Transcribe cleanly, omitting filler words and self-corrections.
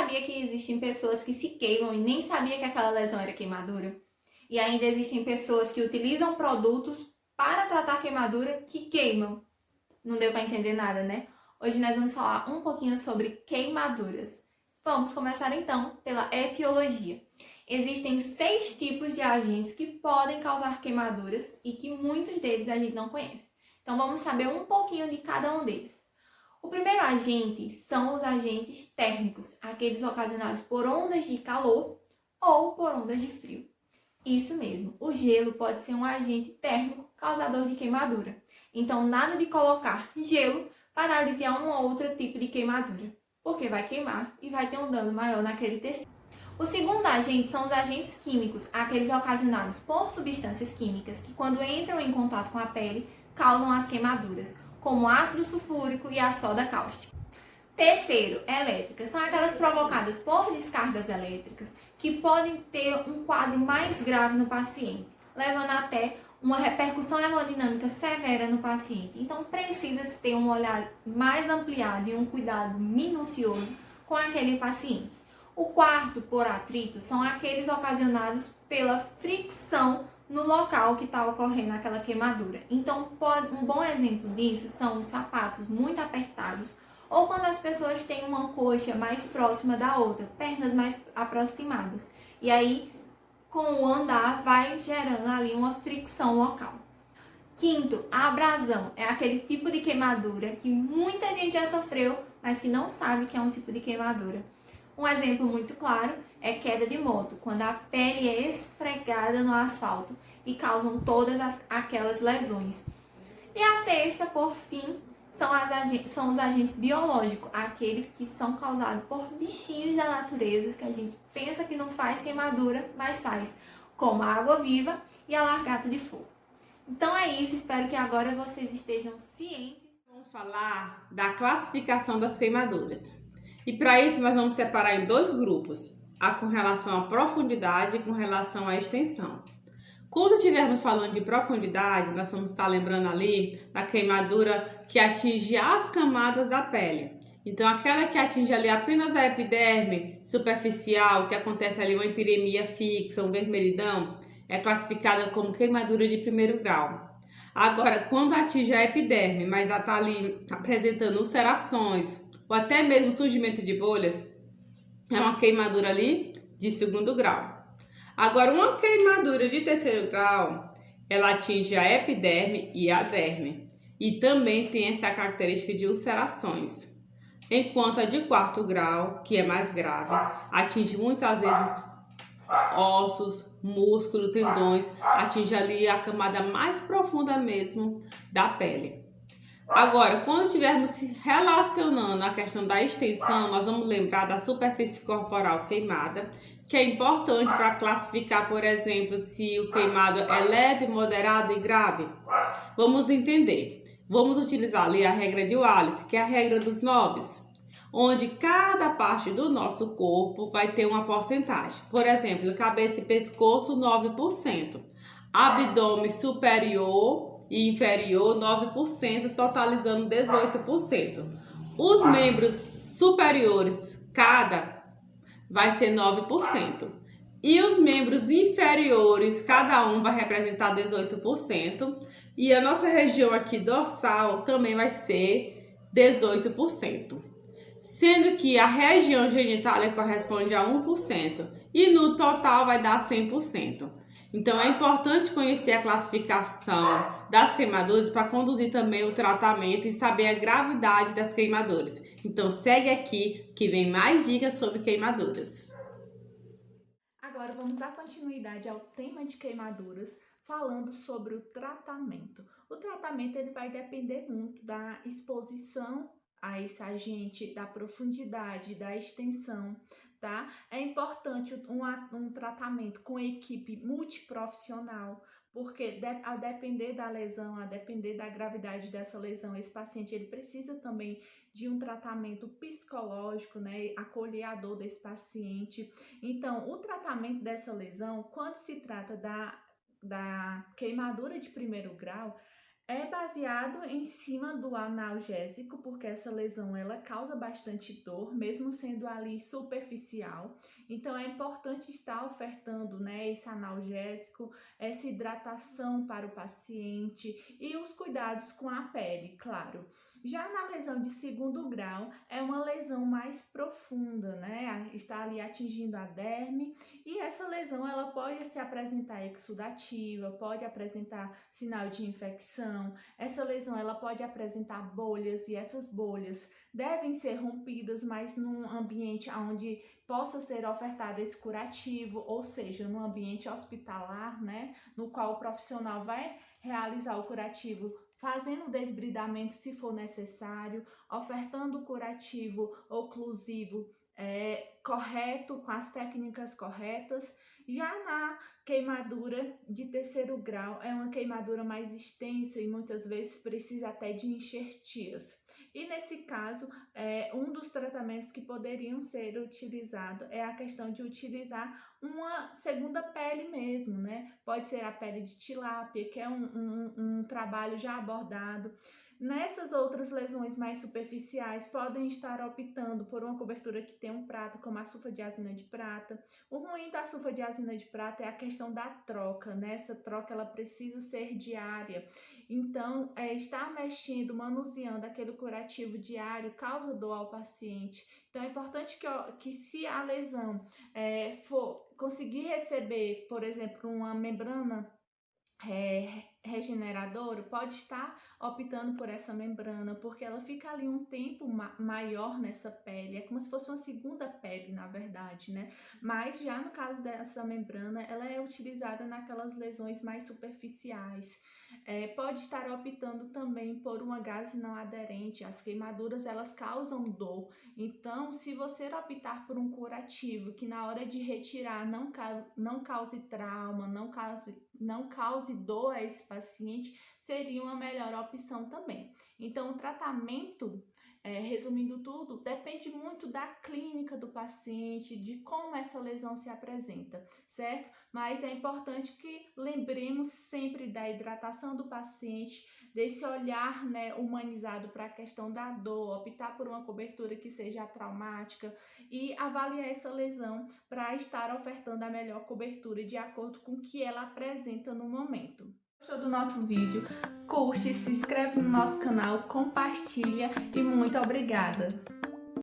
sabia que existem pessoas que se queimam e nem sabia que aquela lesão era queimadura? E ainda existem pessoas que utilizam produtos para tratar queimadura que queimam. Não deu para entender nada, né? Hoje nós vamos falar um pouquinho sobre queimaduras. Vamos começar então pela etiologia. Existem 6 tipos de agentes que podem causar queimaduras e que muitos deles a gente não conhece. Então vamos saber um pouquinho de cada um deles. O primeiro agente são os agentes térmicos, aqueles ocasionados por ondas de calor ou por ondas de frio. Isso mesmo, o gelo pode ser um agente térmico causador de queimadura. Então, nada de colocar gelo para aliviar um outro tipo de queimadura, porque vai queimar e vai ter um dano maior naquele tecido. O segundo agente são os agentes químicos, aqueles ocasionados por substâncias químicas que, quando entram em contato com a pele, causam as queimaduras, como o ácido sulfúrico e a soda cáustica. Terceiro, elétricas. São aquelas provocadas por descargas elétricas que podem ter um quadro mais grave no paciente, levando até uma repercussão hemodinâmica severa no paciente. Então, precisa-se ter um olhar mais ampliado e um cuidado minucioso com aquele paciente. O quarto, por atrito, são aqueles ocasionados pela fricção no local que está ocorrendo aquela queimadura. Então, um bom exemplo disso são os sapatos muito apertados, ou quando as pessoas têm uma coxa mais próxima da outra, pernas mais aproximadas. E aí, com o andar, vai gerando ali uma fricção local. Quinto, a abrasão é aquele tipo de queimadura que muita gente já sofreu, mas que não sabe que é um tipo de queimadura. Um exemplo muito claro é queda de moto, quando a pele é esfregada no asfalto e causam todas aquelas lesões. E a sexta, por fim, são os agentes biológicos, aqueles que são causados por bichinhos da natureza, que a gente pensa que não faz queimadura, mas faz, como a água-viva e a largata de fogo. Então é isso, espero que agora vocês estejam cientes. Vamos falar da classificação das queimaduras. E para isso nós vamos separar em 2 grupos, a com relação à profundidade e com relação à extensão. Quando estivermos falando de profundidade, nós vamos estar lembrando ali da queimadura que atinge as camadas da pele. Então, aquela que atinge ali apenas a epiderme superficial, que acontece ali uma empiremia fixa, um vermelhidão, é classificada como queimadura de primeiro grau. Agora, quando atinge a epiderme, mas já está ali apresentando ulcerações ou até mesmo surgimento de bolhas, é uma queimadura ali de segundo grau. Agora, uma queimadura de terceiro grau, ela atinge a epiderme e a derme. E também tem essa característica de ulcerações. Enquanto a de quarto grau, que é mais grave, atinge muitas vezes ossos, músculos, tendões, atinge ali a camada mais profunda mesmo da pele. Agora, quando estivermos se relacionando à questão da extensão, nós vamos lembrar da superfície corporal queimada, que é importante para classificar, por exemplo, se o queimado é leve, moderado e grave. Vamos entender. Vamos utilizar ali a regra de Wallace, que é a regra dos 9, onde cada parte do nosso corpo vai ter uma porcentagem. Por exemplo, cabeça e pescoço, 9%. Abdômen superior e inferior, 9%, totalizando 18%. Os membros superiores, cada, vai ser 9%. E os membros inferiores, cada um vai representar 18%. E a nossa região aqui dorsal também vai ser 18%. Sendo que a região genitália corresponde a 1% e no total vai dar 100%. Então é importante conhecer a classificação das queimaduras para conduzir também o tratamento e saber a gravidade das queimaduras. Então segue aqui que vem mais dicas sobre queimaduras. Agora vamos dar continuidade ao tema de queimaduras, falando sobre o tratamento. O tratamento ele vai depender muito da exposição a esse agente, da profundidade, da extensão, tá? É importante um tratamento com equipe multiprofissional, porque a depender da lesão, a depender da gravidade dessa lesão, esse paciente ele precisa também de um tratamento psicológico, né, acolhedor desse paciente. Então, o tratamento dessa lesão, quando se trata da queimadura de primeiro grau, É baseado em cima do analgésico, porque essa lesão ela causa bastante dor, mesmo sendo ali superficial. Então é importante estar ofertando, né, esse analgésico, essa hidratação para o paciente e os cuidados com a pele, claro. Já na lesão de segundo grau, é uma lesão mais profunda, né? Está ali atingindo a derme e essa lesão ela pode se apresentar exudativa, pode apresentar sinal de infecção. Essa lesão ela pode apresentar bolhas e essas bolhas devem ser rompidas, mas num ambiente onde possa ser ofertado esse curativo, ou seja, num ambiente hospitalar, né, no qual o profissional vai realizar o curativo fazendo o desbridamento se for necessário, ofertando o curativo oclusivo correto, com as técnicas corretas. Já na queimadura de terceiro grau, é uma queimadura mais extensa e muitas vezes precisa até de enxertias. E nesse caso, um dos tratamentos que poderiam ser utilizados é a questão de utilizar uma segunda pele mesmo, né? Pode ser a pele de tilápia, que é um trabalho já abordado. Nessas outras lesões mais superficiais, podem estar optando por uma cobertura que tem um prato, como a sulfadiazina de prata. O ruim da sulfadiazina de prata é a questão da troca, né? Essa troca ela precisa ser diária. Então, estar mexendo, manuseando aquele curativo diário causa dor ao paciente. Então, é importante que se a lesão for conseguir receber, por exemplo, uma membrana regeneradora, pode estar optando por essa membrana, porque ela fica ali um tempo maior nessa pele, é como se fosse uma segunda pele, na verdade, né? Mas já no caso dessa membrana, ela é utilizada naquelas lesões mais superficiais. Pode estar optando também por uma gase não aderente. As queimaduras elas causam dor, então se você optar por um curativo que na hora de retirar não cause trauma, não cause dor a esse paciente, seria uma melhor opção também. Então o tratamento, resumindo tudo, depende muito da clínica do paciente, de como essa lesão se apresenta, certo? Mas é importante que lembremos sempre da hidratação do paciente, desse olhar, né, humanizado para a questão da dor, optar por uma cobertura que seja traumática e avaliar essa lesão para estar ofertando a melhor cobertura de acordo com o que ela apresenta no momento. Gostou do nosso vídeo? Curte, se inscreve no nosso canal, compartilha e muito obrigada!